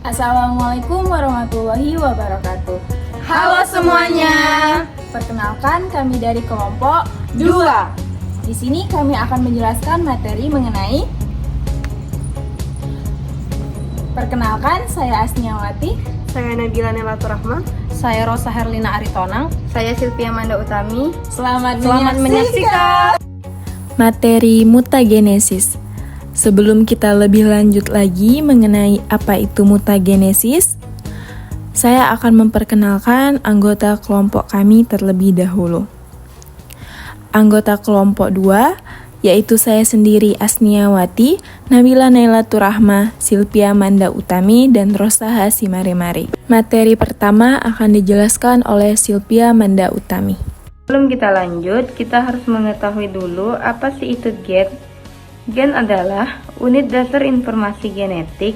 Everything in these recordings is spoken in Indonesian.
Assalamualaikum warahmatullahi wabarakatuh. Halo semuanya. Perkenalkan, kami dari kelompok 2. Di sini kami akan menjelaskan materi mengenai. Perkenalkan, saya Asniawati. Saya Nabila Nelatur Rahman. Saya Rosa Herlina Aritonang. Saya Silvia Manda Utami. Selamat menyaksikan. Materi mutagenesis. Sebelum kita lebih lanjut lagi mengenai apa itu mutagenesis, saya akan memperkenalkan anggota kelompok kami terlebih dahulu. Anggota kelompok 2, yaitu saya sendiri Asniawati, Nabila Nailatur Rahmah, Silvia Manda Utami, dan Rosa Hasimare-Mare. Materi pertama akan dijelaskan oleh Silvia Manda Utami. Sebelum kita lanjut, kita harus mengetahui dulu apa sih itu gen. Gen adalah unit dasar informasi genetik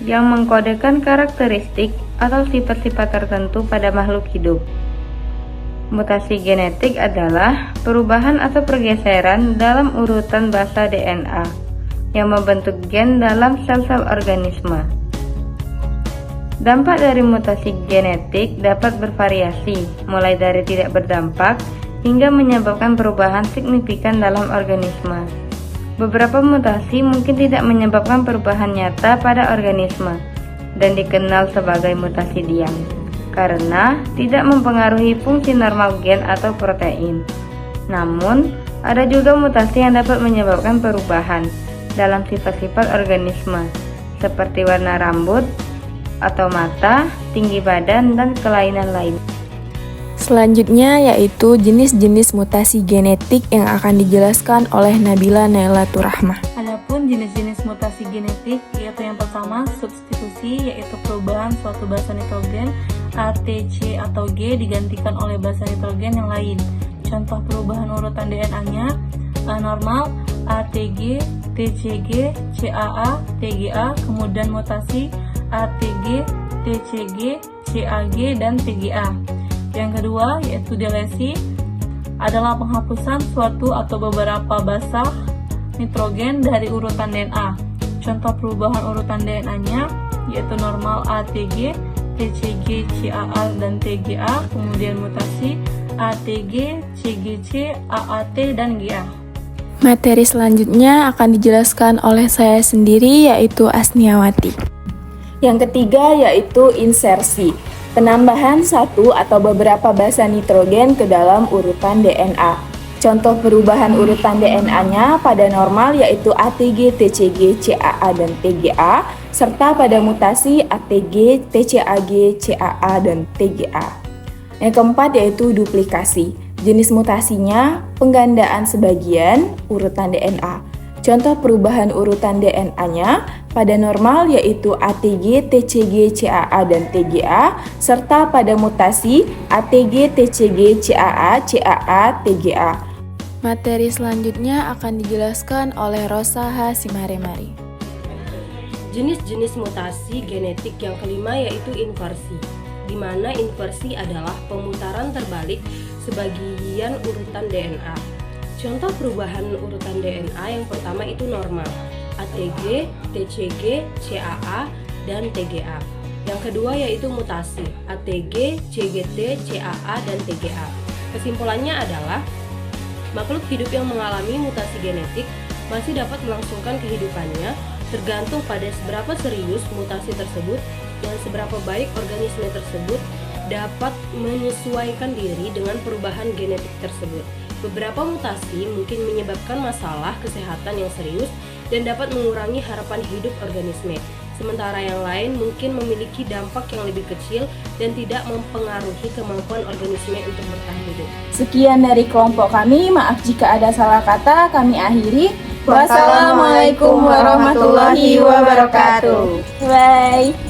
yang mengkodekan karakteristik atau sifat-sifat tertentu pada makhluk hidup. Mutasi genetik adalah perubahan atau pergeseran dalam urutan basa DNA yang membentuk gen dalam sel-sel organisme. Dampak dari mutasi genetik dapat bervariasi, mulai dari tidak berdampak hingga menyebabkan perubahan signifikan dalam organisme. Beberapa mutasi mungkin tidak menyebabkan perubahan nyata pada organisme dan dikenal sebagai mutasi diam karena tidak mempengaruhi fungsi normal gen atau protein. Namun, ada juga mutasi yang dapat menyebabkan perubahan dalam sifat-sifat organisme seperti warna rambut atau mata, tinggi badan, dan kelainan lain. Selanjutnya yaitu jenis-jenis mutasi genetik yang akan dijelaskan oleh Nabila Nailatur Rahmah. Adapun jenis-jenis mutasi genetik yaitu yang pertama substitusi, yaitu perubahan suatu basa nitrogen A, T, C atau G digantikan oleh basa nitrogen yang lain. Contoh perubahan urutan DNA-nya normal ATG, TCG, CAA, TGA, kemudian mutasi ATG, TCG, CAG, dan TGA. Yang kedua yaitu delesi, adalah penghapusan suatu atau beberapa basa nitrogen dari urutan DNA. Contoh perubahan urutan DNA-nya yaitu normal ATG, TCG, CAA, dan TGA, kemudian mutasi ATG, CGC, AAT, dan GA. Materi selanjutnya akan dijelaskan oleh saya sendiri yaitu Asniawati. Yang ketiga yaitu insersi, penambahan satu atau beberapa basa nitrogen ke dalam urutan DNA. Contoh perubahan urutan DNA-nya pada normal yaitu ATG, TCG, CAA, dan TGA, serta pada mutasi ATG, TCAG, CAA, dan TGA. Yang keempat yaitu duplikasi. Jenis mutasinya penggandaan sebagian urutan DNA. Contoh perubahan urutan DNA-nya pada normal yaitu ATG, TCG, CAA, dan TGA, serta pada mutasi ATG, TCG, CAA, CAA, TGA. Materi selanjutnya akan dijelaskan oleh Rosa Hasimare-Mare. Jenis-jenis mutasi genetik yang kelima yaitu inversi, di mana inversi adalah pemutaran terbalik sebagian urutan DNA. Contoh perubahan urutan DNA yang pertama itu normal, ATG, TCG, CAA, dan TGA. Yang kedua yaitu mutasi, ATG, CGT, CAA, dan TGA. Kesimpulannya adalah, makhluk hidup yang mengalami mutasi genetik masih dapat melangsungkan kehidupannya tergantung pada seberapa serius mutasi tersebut dan seberapa baik organisme tersebut dapat menyesuaikan diri dengan perubahan genetik tersebut. Beberapa mutasi mungkin menyebabkan masalah kesehatan yang serius dan dapat mengurangi harapan hidup organisme. Sementara yang lain mungkin memiliki dampak yang lebih kecil dan tidak mempengaruhi kemampuan organisme untuk bertahan hidup. Sekian dari kelompok kami, maaf jika ada salah kata, kami akhiri. Wassalamualaikum warahmatullahi wabarakatuh. Bye.